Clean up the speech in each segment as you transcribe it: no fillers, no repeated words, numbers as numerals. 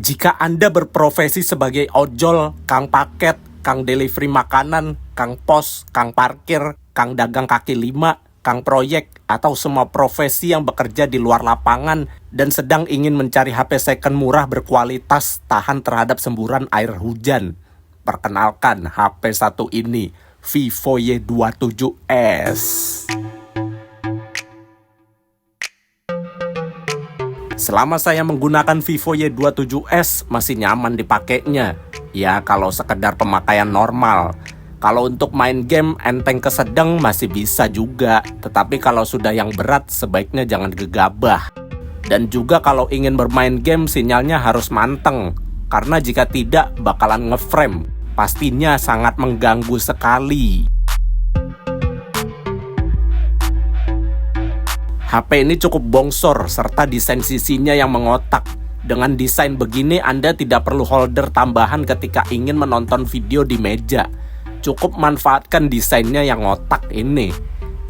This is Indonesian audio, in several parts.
Jika Anda berprofesi sebagai ojol, kang paket, kang delivery makanan, kang pos, kang parkir, kang dagang kaki lima, kang proyek, atau semua profesi yang bekerja di luar lapangan dan sedang ingin mencari HP second murah berkualitas tahan terhadap semburan air hujan, perkenalkan HP satu ini, Vivo Y27S. Selama saya menggunakan Vivo Y27S masih nyaman dipakainya. Ya kalau sekedar pemakaian normal. Kalau untuk main game enteng ke sedang masih bisa juga. Tetapi kalau sudah yang berat sebaiknya jangan gegabah. Dan juga kalau ingin bermain game sinyalnya harus manteng. Karena jika tidak bakalan ngeframe. Pastinya sangat mengganggu sekali. HP ini cukup bongsor serta desain sisinya yang mengotak. Dengan desain begini Anda tidak perlu holder tambahan ketika ingin menonton video di meja. Cukup manfaatkan desainnya yang ngotak ini.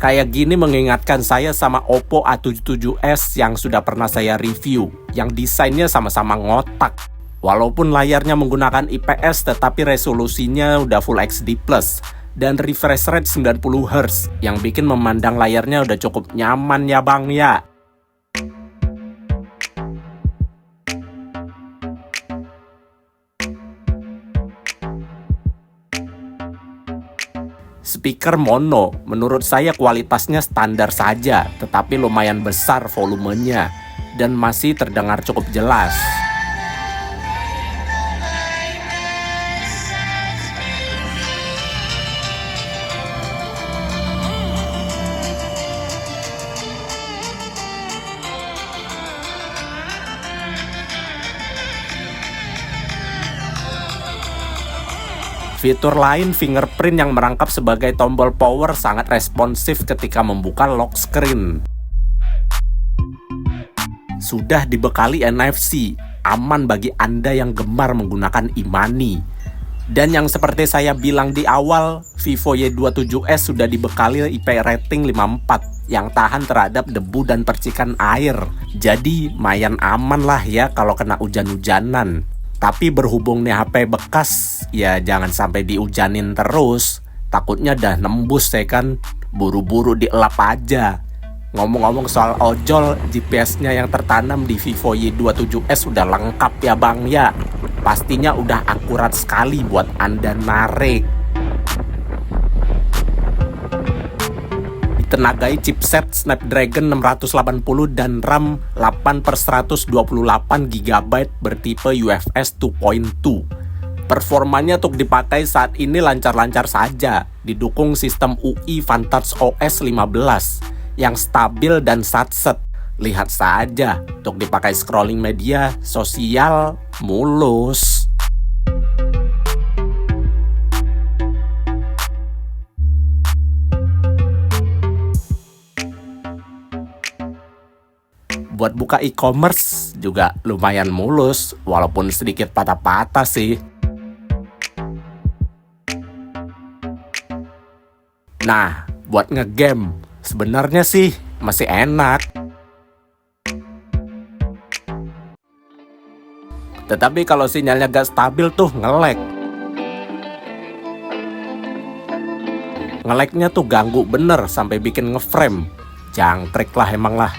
Kayak gini mengingatkan saya sama Oppo A77s yang sudah pernah saya review, yang desainnya sama-sama ngotak. Walaupun layarnya menggunakan IPS tetapi resolusinya udah Full HD+. Dan refresh rate 90Hz yang bikin memandang layarnya udah cukup nyaman ya bang ya. Speaker mono, menurut saya kualitasnya standar saja, tetapi lumayan besar volumenya dan masih terdengar cukup jelas. Fitur lain fingerprint yang merangkap sebagai tombol power sangat responsif ketika membuka lock screen. Sudah dibekali NFC, aman bagi Anda yang gemar menggunakan e-money. Dan yang seperti saya bilang di awal, Vivo Y27S sudah dibekali IP rating 54 yang tahan terhadap debu dan percikan air. Jadi lumayan aman lah ya kalau kena hujan-hujanan. Tapi berhubung nih HP bekas, ya jangan sampai dihujanin terus. Takutnya dah nembus ya kan, buru-buru dielap aja. Ngomong-ngomong soal ojol, GPS-nya yang tertanam di Vivo Y27S udah lengkap ya bang ya. Pastinya udah akurat sekali buat Anda narik. Ditenagai chipset Snapdragon 680 dan RAM 8/128GB bertipe UFS 2.2. Performanya untuk dipakai saat ini lancar-lancar saja, didukung sistem UI Vantage OS 15 yang stabil dan satset. Lihat saja, untuk dipakai scrolling media sosial mulus. Buat buka e-commerce juga lumayan mulus, walaupun sedikit patah-patah sih. Nah, buat ngegame, sebenarnya sih masih enak. Tetapi kalau sinyalnya gak stabil tuh nge-lag. Nge-lagnya tuh ganggu bener sampai bikin ngeframe. Jangkrik lah emang lah.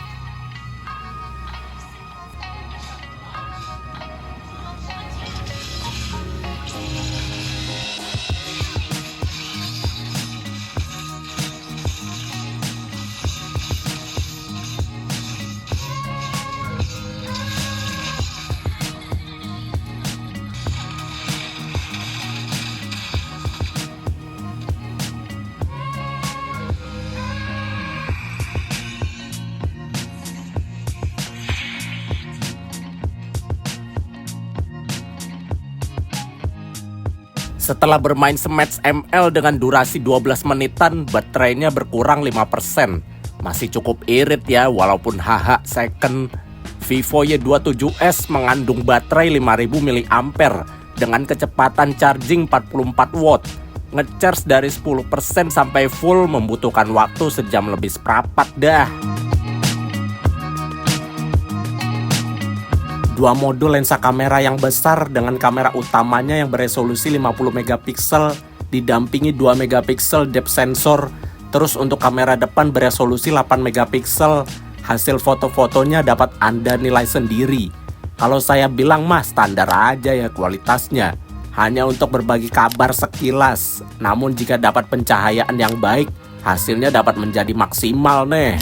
Setelah bermain sematch ML dengan durasi 12 menitan, baterainya berkurang 5%. Masih cukup irit ya, walaupun HH second. Vivo Y27S mengandung baterai 5000 mAh dengan kecepatan charging 44 watt. Ngecharge dari 10% sampai full membutuhkan waktu sejam lebih seperempat dah. Dua modul lensa kamera yang besar dengan kamera utamanya yang beresolusi 50 megapiksel didampingi 2 megapiksel depth sensor. Terus untuk kamera depan beresolusi 8 megapiksel. Hasil foto-fotonya dapat Anda nilai sendiri. Kalau saya bilang mah standar aja ya kualitasnya. Hanya untuk berbagi kabar sekilas. Namun jika dapat pencahayaan yang baik, hasilnya dapat menjadi maksimal nih.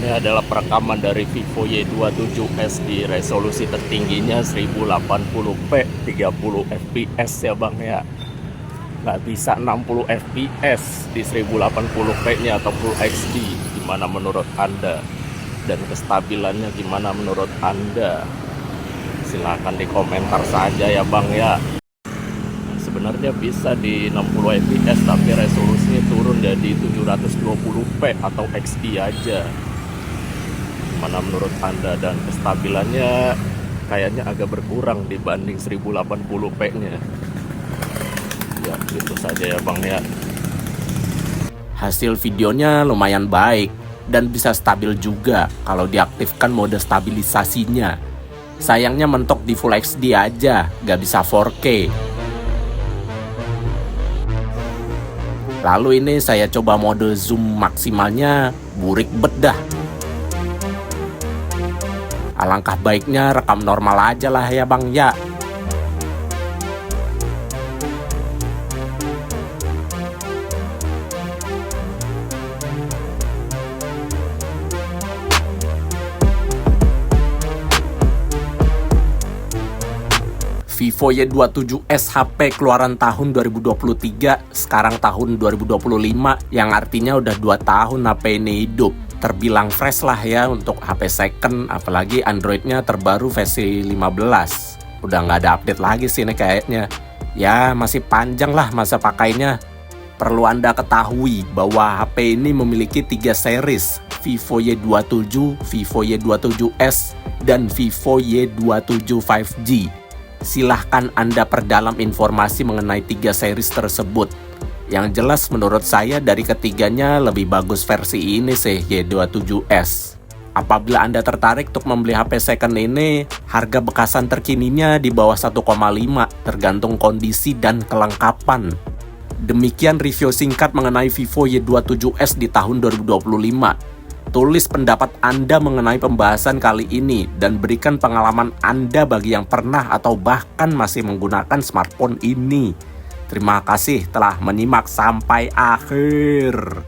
Ini adalah perekaman dari Vivo Y27s di resolusi tertingginya 1080p 30 fps ya bang ya. Nggak bisa 60 fps di 1080p nya atau Full HD. Gimana menurut Anda? Dan kestabilannya gimana menurut Anda? Silahkan di komentar saja ya bang ya. Sebenarnya bisa di 60 fps tapi resolusinya turun jadi 720p atau XD aja. Mana menurut Anda? Dan kestabilannya kayaknya agak berkurang dibanding 1080p nya. Ya gitu saja ya bang ya. Hasil videonya lumayan baik dan bisa stabil juga kalau diaktifkan mode stabilisasinya. Sayangnya mentok di Full HD aja, gak bisa 4K. Lalu ini saya coba mode zoom maksimalnya, burik bedah. Alangkah baiknya rekam normal aja lah ya bang ya. Vivo Y27s HP keluaran tahun 2023, sekarang tahun 2025, yang artinya udah 2 tahun HP ini hidup. Terbilang fresh lah ya untuk HP second, apalagi Androidnya terbaru versi 15. Udah nggak ada update lagi sih ini kayaknya. Ya masih panjang lah masa pakainya. Perlu Anda ketahui bahwa HP ini memiliki 3 series, Vivo Y27, Vivo Y27s, dan Vivo Y27 5G. Silahkan Anda perdalam informasi mengenai 3 series tersebut. Yang jelas menurut saya dari ketiganya lebih bagus versi ini sih, Y27s. Apabila Anda tertarik untuk membeli HP second ini, harga bekasan terkininya di bawah 1,5 tergantung kondisi dan kelengkapan. Demikian review singkat mengenai Vivo Y27s di tahun 2025. Tulis pendapat Anda mengenai pembahasan kali ini dan berikan pengalaman Anda bagi yang pernah atau bahkan masih menggunakan smartphone ini. Terima kasih telah menyimak sampai akhir.